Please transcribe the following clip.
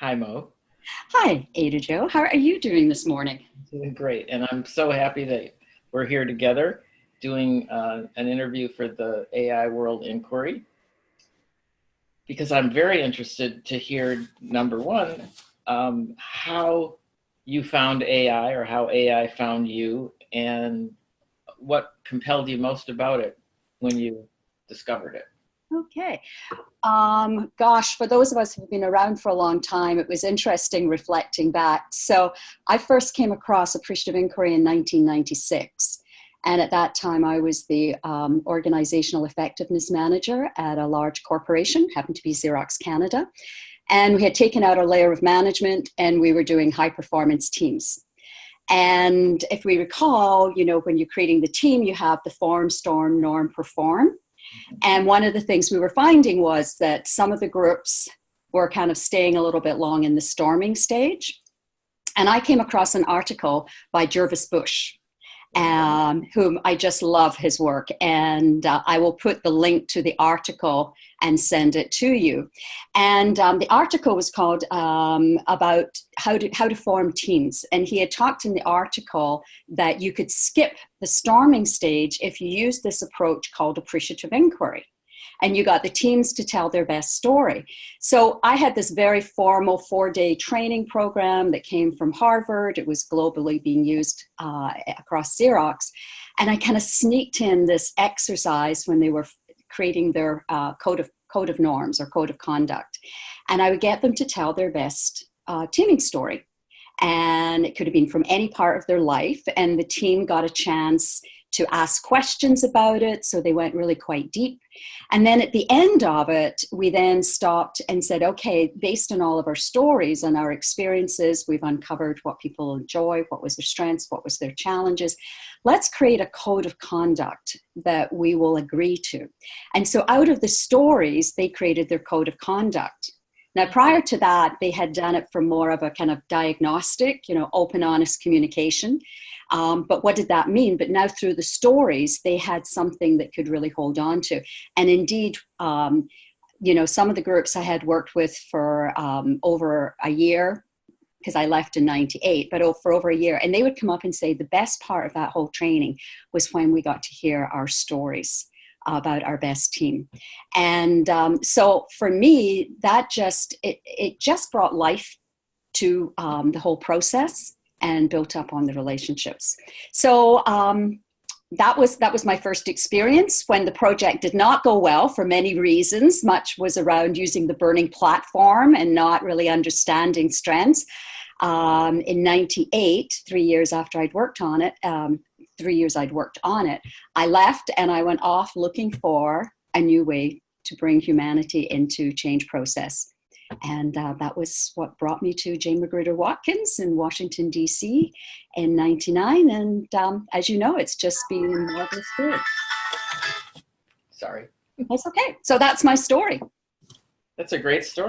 Hi, Mo. Hi, Ada Jo. How are you doing this morning? Doing great. And I'm so happy that we're here together doing an interview for the AI World Inquiry because I'm very interested to hear, number one, how you found AI or how AI found you and what compelled you most about it when you discovered it. Okay. Gosh, for those of us who've been around for a long time, it was interesting reflecting back. So I first came across Appreciative Inquiry in 1996. And at that time, I was the organizational effectiveness manager at a large corporation, happened to be Xerox Canada. And we had taken out a layer of management and we were doing high performance teams. And if we recall, when you're creating the team, you have the form, storm, norm, perform. And one of the things we were finding was that some of the groups were kind of staying a little bit long in the storming stage. And I came across an article by Jervis Bush, whom I just love his work. And I will put the link to the article and send it to you. And the article was called about how to form teams. And he had talked in the article that you could skip the storming stage if you use this approach called appreciative inquiry. And you got the teams to tell their best story. So I had this very formal 4-day training program that came from Harvard. It was globally being used across Xerox. And I kind of sneaked in this exercise when they were creating their code of norms or code of conduct. And I would get them to tell their best teaming story. And it could have been from any part of their life. And the team got a chance to ask questions about it. So they went really quite deep. And then at the end of it, we then stopped and said, okay, based on all of our stories and our experiences, we've uncovered what people enjoy, what was their strengths, what was their challenges. Let's create a code of conduct that we will agree to. And so out of the stories, they created their code of conduct. Now, prior to that, they had done it for more of a kind of diagnostic, open, honest communication. But what did that mean? But now through the stories, they had something that could really hold on to. And indeed, some of the groups I had worked with for over a year, because I left in 98, but for over a year. And they would come up and say the best part of that whole training was when we got to hear our stories about our best team. And so for me, that it just brought life to the whole process and built up on the relationships. So that was my first experience when the project did not go well for many reasons. Much was around using the burning platform and not really understanding strengths. In 98, 3 years after I'd worked on it, 3 years I'd worked on it, I left and I went off looking for a new way to bring humanity into change process. And that was what brought me to Jane Magruder Watkins in Washington, D.C. in 99. And as you know, it's just been a marvelous story. Sorry. That's okay. So that's my story. That's a great story.